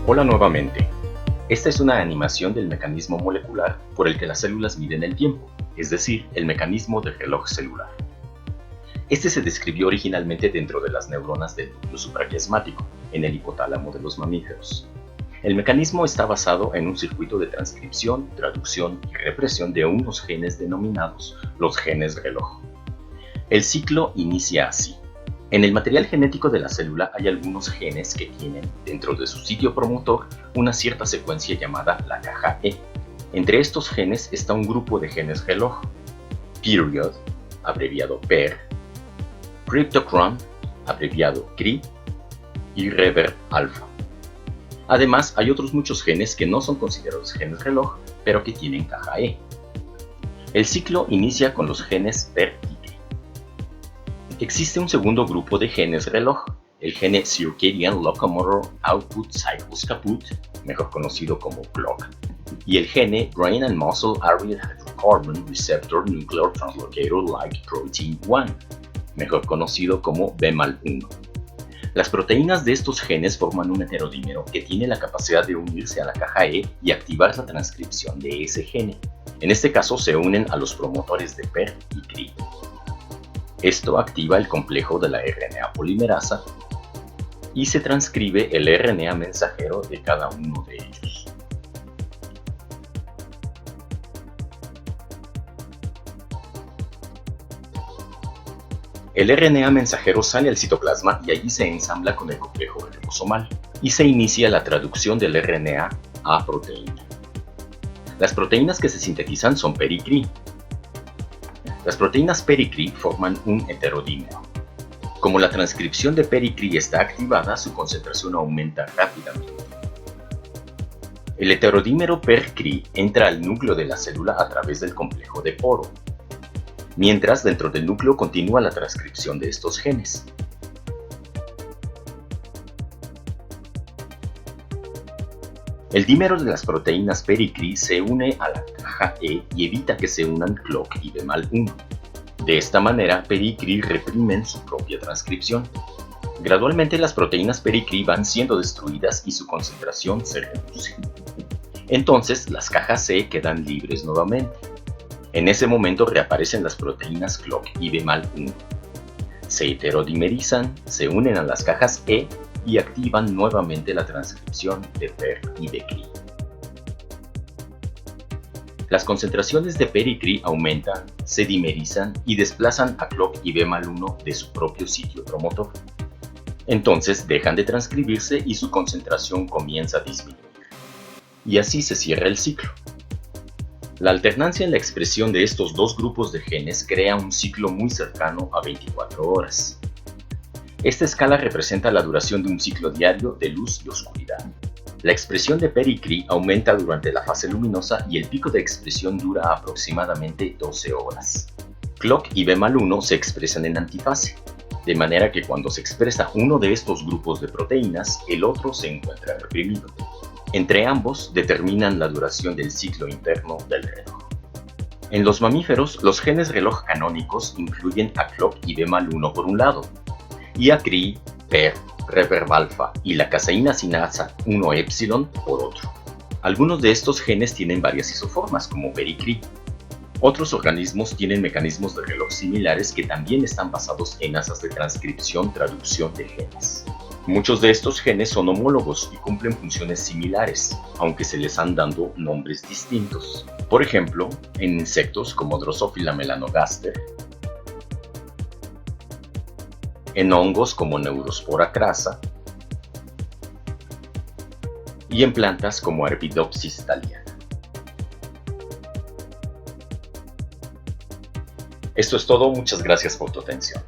Hola nuevamente. Esta es una animación del mecanismo molecular por el que las células miden el tiempo, es decir, el mecanismo del reloj celular. Este se describió originalmente dentro de las neuronas del núcleo supraquiasmático, en el hipotálamo de los mamíferos. El mecanismo está basado en un circuito de transcripción, traducción y represión de unos genes denominados los genes reloj. El ciclo inicia así. En el material genético de la célula hay algunos genes que tienen, dentro de su sitio promotor, una cierta secuencia llamada la caja E. Entre estos genes está un grupo de genes reloj: period, abreviado PER, cryptochrome, abreviado CRY, y reverb alpha. Además, hay otros muchos genes que no son considerados genes reloj, pero que tienen caja E. El ciclo inicia con los genes PER y CRY. Existe un segundo grupo de genes reloj, el gene Circadian Locomotor Output Cycles Caput, mejor conocido como CLOCK, y el gene Brain and Muscle Area Hydrocarbon Receptor Nuclear Translocator Like Protein 1, mejor conocido como BMAL1. Las proteínas de estos genes forman un heterodímero que tiene la capacidad de unirse a la caja E y activar la transcripción de ese gene. En este caso se unen a los promotores de PER y CRY. Esto activa el complejo de la RNA polimerasa y se transcribe el RNA mensajero de cada uno de ellos. El RNA mensajero sale al citoplasma y allí se ensambla con el complejo ribosomal y se inicia la traducción del RNA a proteína. Las proteínas que se sintetizan son PER y CRY. Las proteínas PER y CRY forman un heterodímero. Como la transcripción de PER y CRY está activada, su concentración aumenta rápidamente. El heterodímero PER-CRY entra al núcleo de la célula a través del complejo de poro, mientras dentro del núcleo continúa la transcripción de estos genes. El dímero de las proteínas PER y CRY se une a la caja E y evita que se unan CLOCK y BMAL1. De esta manera, PER y CRY reprimen su propia transcripción. Gradualmente las proteínas PER y CRY van siendo destruidas y su concentración se reduce. Entonces, las cajas E quedan libres nuevamente. En ese momento reaparecen las proteínas CLOCK y BMAL1. Se heterodimerizan, se unen a las cajas E y activan nuevamente la transcripción de PER y de CRY. Las concentraciones de PER y CRY aumentan, se dimerizan y desplazan a CLOCK y BMAL1 de su propio sitio promotor. Entonces dejan de transcribirse y su concentración comienza a disminuir. Y así se cierra el ciclo. La alternancia en la expresión de estos dos grupos de genes crea un ciclo muy cercano a 24 horas. Esta escala representa la duración de un ciclo diario de luz y oscuridad. La expresión de PER y CRY aumenta durante la fase luminosa y el pico de expresión dura aproximadamente 12 horas. CLOCK y BMAL1 se expresan en antifase, de manera que cuando se expresa uno de estos grupos de proteínas, el otro se encuentra reprimido. Entre ambos determinan la duración del ciclo interno del reloj. En los mamíferos, los genes reloj canónicos incluyen a CLOCK y BMAL1 por un lado, y a CRY, PER, reverb alpha y la caseína sinasa 1-epsilon por otro. Algunos de estos genes tienen varias isoformas, como PER y CRY. Otros organismos tienen mecanismos de reloj similares que también están basados en asas de transcripción-traducción de genes. Muchos de estos genes son homólogos y cumplen funciones similares, aunque se les han dado nombres distintos. Por ejemplo, en insectos como Drosophila melanogaster, en hongos como Neurospora crassa y en plantas como Arabidopsis thaliana. Esto es todo, muchas gracias por tu atención.